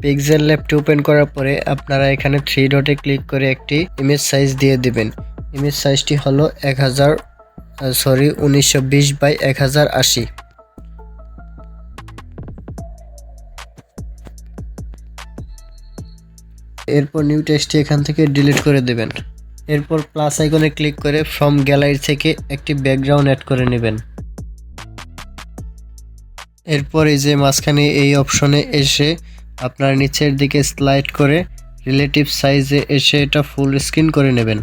Pixel ল্যাবটি open করার পরে আপনারা এখানে 3 ডটে ক্লিক করে একটি ইমেজ সাইজ দিয়ে দিবেন। ইমেজ সাইজটি হলো 1920 x 1080। এরপর নিউ টেক্সটটি এখান থেকে ডিলিট করে দেবেন। এরপর প্লাস আইকনে ক্লিক করে ফ্রম গ্যালারি থেকে একটি ব্যাকগ্রাউন্ড অ্যাড করে নেবেন। এরপর এই যে মাঝখানে এই অপশনে এসে আপনার নিচের দিকে স্লাইড করে রিলেটিভ সাইজে এসে এটা ফুল স্ক্রিন করে নেবেন।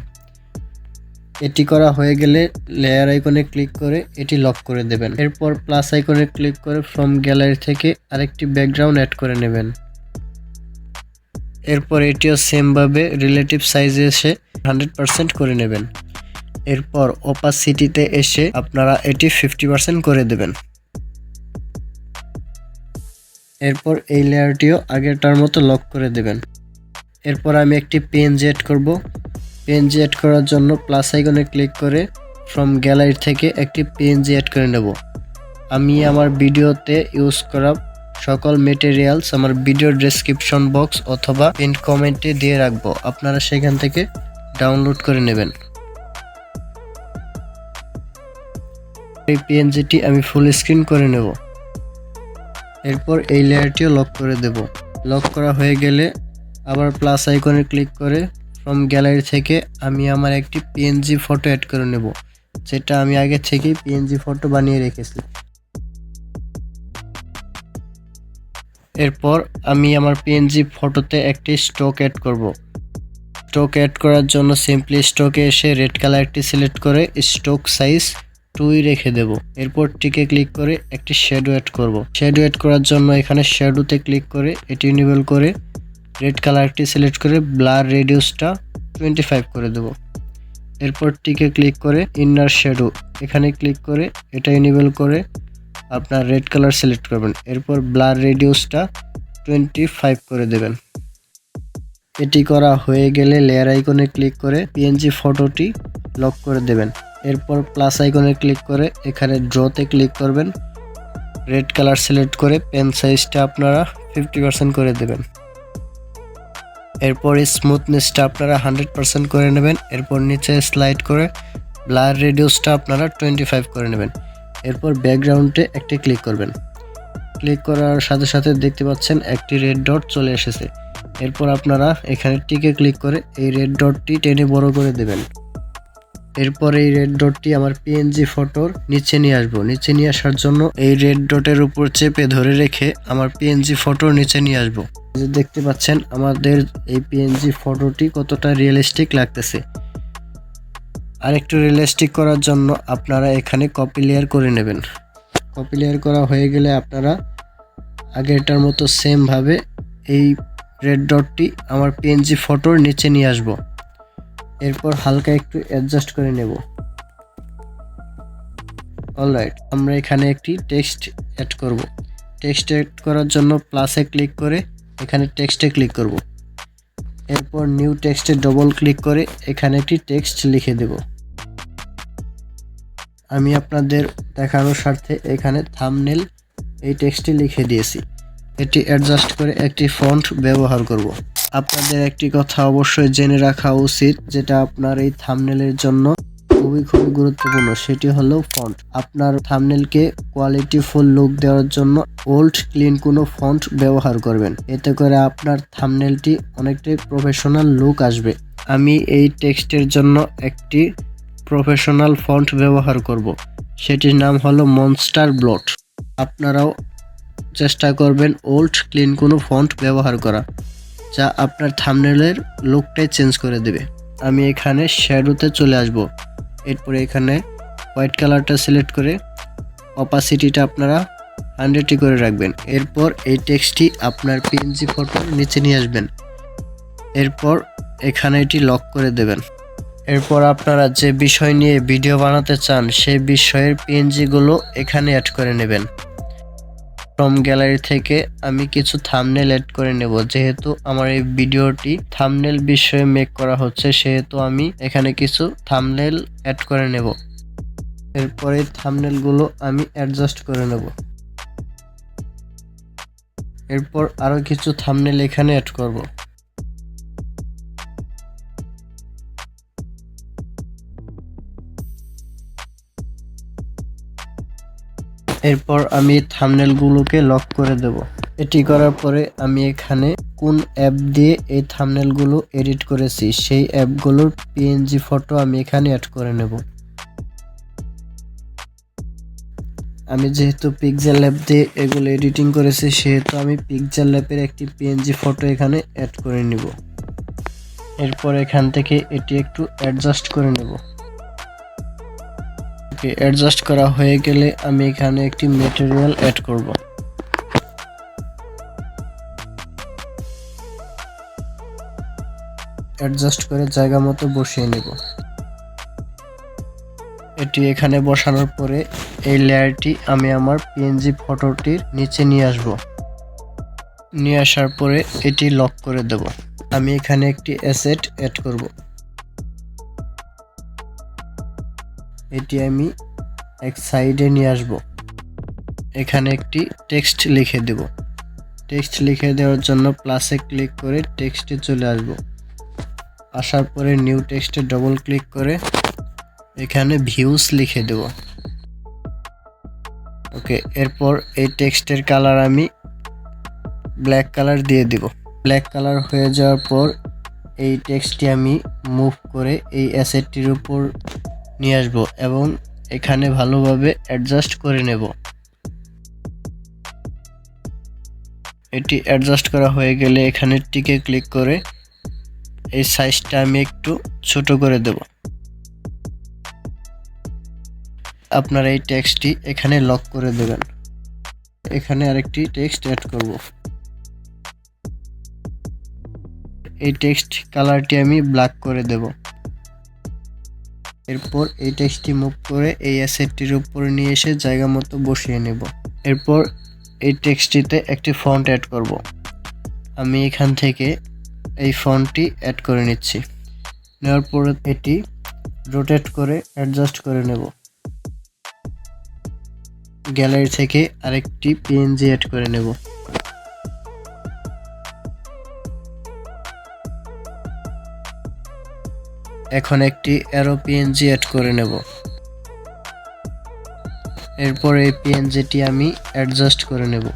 এটি করা হয়ে গেলে লেয়ার আইকনে ক্লিক করে এটি লক করে দেবেন। এরপর প্লাস আইকনে ক্লিক করে ফ্রম গ্যালারি থেকে আরেকটি ব্যাকগ্রাউন্ড অ্যাড করে নেবেন। এরপর এটিও সেম ভাবে রিলেটিভ সাইজে এসে 100% করে নেবেন। এরপর অপাসিটিতে এসে আপনারা এটি 50% করে দেবেন। এরপর এই লেয়ারটিও আগেরটার মতো লক করে দেবেন। এরপর আমি একটি পিএনজি অ্যাড করব। পিএনজি অ্যাড করার জন্য প্লাস আইকনে ক্লিক করে ফ্রম গ্যালারি থেকে একটি পিএনজি অ্যাড করে নেব। আমি আমার ভিডিওতে ইউজ করা সকল মেটেরিয়ালস আমার ভিডিও ডেসক্রিপশন বক্স অথবা পিন কমেন্টে দিয়ে রাখবো, আপনারা সেখান থেকে ডাউনলোড করে নেবেন। এই পিএনজিটি আমি ফুল স্ক্রিন করে নেব। এরপর এই লেয়ারটিও লক করে দেব। লক করা হয়ে গেলে আবার প্লাস আইকনে ক্লিক করে ফ্রম গ্যালারি থেকে আমি আমার একটি পিএনজি ফটো অ্যাড করে নেব, যেটা আমি আগে থেকেই পিএনজি ফটো বানিয়ে রেখেছি। এরপর আমি আমার পিএনজি ফটোতে একটি স্টক অ্যাড করব। স্টক অ্যাড করার জন্য সিম্পলি স্টকে এসে রেড কালারটি সিলেক্ট করে স্টক সাইজ 2 রেখে দেব। এরপর টিকে ক্লিক করে একটি শ্যাডো অ্যাড করব। শ্যাডো অ্যাড করার জন্য এখানে শ্যাডোতে ক্লিক করে এটি ইনেবল করে রেড কালারটি সিলেক্ট করে ব্লার রেডিউসটা 25 করে দেব। এরপর টিকে ক্লিক করে ইনার শ্যাডো এখানে ক্লিক করে এটা ইনেবল করে আপনার রেড কালার সিলেক্ট করবেন। এরপর ব্লার রেডিউসটা 25 করে দেবেন। এটি করা হয়ে গেলে লেয়ার আইকনে ক্লিক করে পিএনজি ফটোটি লক করে দেবেন। এরপর প্লাস আইকনে ক্লিক করে এখানে ড্রতে ক্লিক করবেন। রেড কালার সিলেক্ট করে পেন সাইজটা আপনারা 50% করে দেবেন। এরপর স্মুথনেসটা আপনারা 100% করে নেবেন। এরপর নিচে স্লাইড করে ব্লার রেডিউসটা আপনারা 25 করে নেবেন। এরপর ব্যাকগ্রাউন্ডে একটি ক্লিক করবেন। ক্লিক করার সাথে সাথে দেখতে পাচ্ছেন একটি রেড ডট চলে এসেছে। এরপর আপনারা এখানে টিকে ক্লিক করে এই রেড ডটটি টেনে বড় করে দেবেন। এরপর এই রেড ডটটি আমার পিএনজি ফটোর নিচে নিয়ে আসবো। নিচে নিয়ে আসার জন্য এই রেড ডটের উপর চেপে ধরে রেখে আমার পিএনজি ফটোর নিচে নিয়ে আসবো। দেখতে পাচ্ছেন আমাদের এই পিএনজি ফটোটি কতটা রিয়েলিস্টিক লাগতেছে। আরেকটু রিয়েলিস্টিক করার জন্য আপনারা এখানে কপি লেয়ার করে নেবেন। কপি লেয়ার করা হয়ে গেলে আপনারা আগেরটার মতো সেম ভাবে এই রেড ডটটি আমার পিএনজি ফটোর নিচে নিয়ে আসব। এরপর হালকা একটু অ্যাডজাস্ট করে নেব। অলরাইট, আমরা এখানে একটি টেক্সট অ্যাড করব। টেক্সট অ্যাড করার জন্য প্লাসে ক্লিক করে এখানে টেক্সটে ক্লিক করব। এরপর নিউ টেক্সটে ডবল ক্লিক করে এখানে একটি টেক্সট লিখে দেব। আমি আপনাদের দেখানোর স্বার্থে এখানে থাম্বনেল এই টেক্সটটি লিখে দিয়েছি। এটি অ্যাডজাস্ট করে একটি ফন্ট ব্যবহার করব। আপনাদের একটি কথা অবশ্যই জেনে রাখা উচিত, যেটা আপনার এই থাম্বনেলের জন্য খুবই গুরুত্বপূর্ণ, সেটি হলো ফন্ট। আপনার থাম্বনেলকে কোয়ালিটিফুল লুক দেওয়ার জন্য ওল্ড ক্লিন কোনো ফন্ট ব্যবহার করবেন, এতে করে আপনার থাম্বনেলটি অনেকটাই প্রফেশনাল লুক আসবে। আমি এই টেক্সটের জন্য একটি প্রফেশনাল ফন্ট ব্যবহার করব, সেটির নাম হলো মনস্টার ব্লট। আপনারাও চেষ্টা করবেন ওল্ড ক্লিন কোনো ফন্ট ব্যবহার করা, যা আপনার থাম্বনেলের লুকটাই চেঞ্জ করে দেবে। আমি এখানে শ্যাডোতে চলে আসব। এরপরে এখানে হোয়াইট কালারটা সিলেক্ট করে অপাসিটিটা আপনারা 100 করে রাখবেন। এরপর এই টেক্সটটি আপনার পিএনজি ফটোর নিচে নিয়ে আসবেন। এরপর এখানে এটি লক করে দেবেন। এরপর আপনারা যে বিষয় নিয়ে ভিডিও বানাতে চান সেই বিষয়ের পিএনজিগুলো এখানে অ্যাড করে নেবেন। ফ্রম গ্যালারি থেকে আমি কিছু থাম্বনেল অ্যাড করে নেব। যেহেতু আমার এই ভিডিওটি থাম্বনেল বিষয়ে মেক করা হচ্ছে, সেহেতু আমি এখানে কিছু থাম্বনেল অ্যাড করে নেব। এরপরে থাম্বনেলগুলো আমি অ্যাডজাস্ট করে নেব। এরপর আরো কিছু থাম্বনেল এখানে অ্যাড করব। এরপর আমি থাম্বনেলগুলোকে লক করে দেব। এটি করার পরে আমি এখানে কোন অ্যাপ দিয়ে এই থাম্বনেলগুলো এডিট করেছি সেই অ্যাপগুলোর পিএনজি ফটো আমি এখানে অ্যাড করে নেব। আমি যেহেতু পিক্সেল ল্যাব দিয়ে এগুলো এডিটিং করেছি সেহেতু আমি পিক্সেল ল্যাবের একটি পিএনজি ফটো এখানে অ্যাড করে নিব। এরপর এখান থেকে এটি একটু অ্যাডজাস্ট করে নেব। ওকে, অ্যাডজাস্ট করা হয়ে গেলে আমি এখানে একটি ম্যাটেরিয়াল অ্যাড করব। অ্যাডজাস্ট করে জায়গা মতো বসিয়ে নেব। এটি এখানে বসানোর পরে এই লেয়ারটি আমি আমার পিএনজি ফটোটির নিচে নিয়ে আসব। নিয়ে আসার পরে এটি লক করে দেব। আমি এখানে একটি অ্যাসেট অ্যাড করব। এটি আমি এক সাইডে নিয়ে আসব। এখানে একটি টেক্সট লিখে দেব। টেক্সট লিখে দেওয়ার জন্য প্লাসে ক্লিক করে টেক্সটে চলে আসব। আসার পরে নিউ টেক্সটে ডবল ক্লিক করে এখানে ভিউস লিখে দেব। ওকে, এরপর এই টেক্সটের কালার আমি ব্ল্যাক কালার দিয়ে দিব। ব্ল্যাক কালার হয়ে যাওয়ার পর এই টেক্সটটি আমি মুভ করে এই অ্যাসেটটির উপর নিয়ে আসব এবং এখানে ভালোভাবে অ্যাডজাস্ট করে নেব। এটি অ্যাডজাস্ট করা হয়ে গেলে এখানে টিকে ক্লিক করে এই সাইজটা আমি একটু ছোট করে দেব। আপনারা এই টেক্সটটি এখানে লক করে দেবেন। এখানে আরেকটি টেক্সট অ্যাড করব। এই টেক্সট কালারটি আমি ব্ল্যাক করে দেব। এরপর এই টেক্সটটি মুভ করে এই অ্যাসেটটির উপর নিয়ে এসে জায়গা মতো বসিয়ে নেব। এরপর এই টেক্সটটিতে একটি ফন্ট অ্যাড করব। আমি এখান থেকে এই ফন্টটি অ্যাড করে নিচ্ছি। নেওয়ার পর এটি রোটেট করে অ্যাডজাস্ট করে নেব। গ্যালারি থেকে আরেকটি পিএনজি অ্যাড করে নেব। এখন একটি অ্যারো পিএনজি অ্যাড করে নেব। এরপর এই পিএনজিটি আমি অ্যাডজাস্ট করে নেব।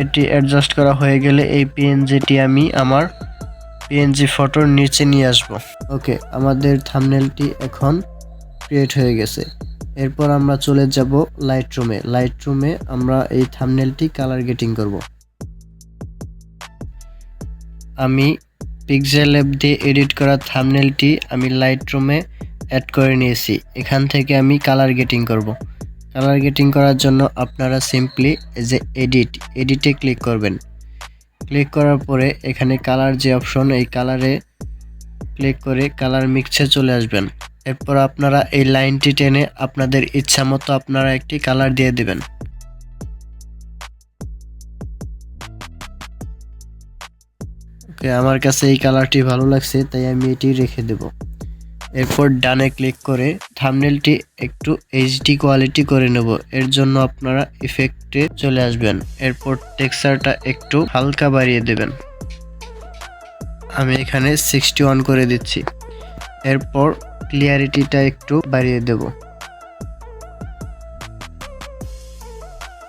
এটি অ্যাডজাস্ট করা হয়ে গেলে এই পিএনজিটি আমি আমার পিএনজি ফটোর নিচে নিয়ে আসব। ওকে, আমাদের থাম্বনেলটি এখন ক্রিয়েট হয়ে গেছে। এরপর আমরা চলে যাব লাইটরুমে। লাইটরুমে আমরা এই থাম্বনেলটি কালার গ্রেডিং করব। আমি পিক্সেল ল্যাব দিয়ে এডিট করা থাম্বনেলটি আমি লাইটরুমে অ্যাড করে নিয়েছি। এখান থেকে আমি কালার গ্রেডিং করব। কালার গ্রেডিং করার জন্য আপনারা সিম্পলি যে এডিটে ক্লিক করবেন। ক্লিক করার পরে এখানে কালার যে অপশন, এই কালারে ক্লিক করে কালার মিক্সে চলে আসবেন। এরপর আপনারা এই লাইনটি টেনে আপনাদের ইচ্ছা মতো আপনারা একটি কালার দিয়ে দেবেন। ওকে, আমার কাছে এই কালারটি ভালো লাগছে তাই আমি এটি রেখে দেব। এরপর ডানে ক্লিক করে থাম্বনেলটি একটু এইচডি কোয়ালিটি করে নেব। এর জন্য আপনারা ইফেক্টে চলে আসবেন। এরপর টেক্সচারটা একটু হালকা বাড়িয়ে দেবেন। আমি এখানে 61 করে দিচ্ছি। এরপর ক্লিয়ারিটিটা একটু বাড়িয়ে দেব।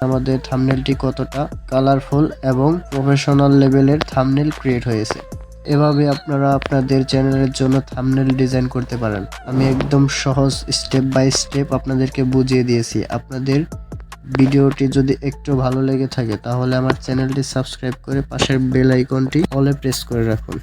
আমাদের থাম্বনেলটি কতটা কালারফুল এবং প্রফেশনাল লেভেলের থাম্বনেল ক্রিয়েট হয়েছে। এভাবে আপনারা আপনাদের চ্যানেলের জন্য থাম্বনেল ডিজাইন করতে পারেন। আমি একদম সহজ স্টেপ বাই স্টেপ আপনাদেরকে বুঝিয়ে দিয়েছি। আপনাদের ভিডিওটি যদি একটু ভালো লেগে থাকে তাহলে আমার চ্যানেলটি সাবস্ক্রাইব করে পাশের বেল আইকনটি অলে প্রেস করে রাখুন।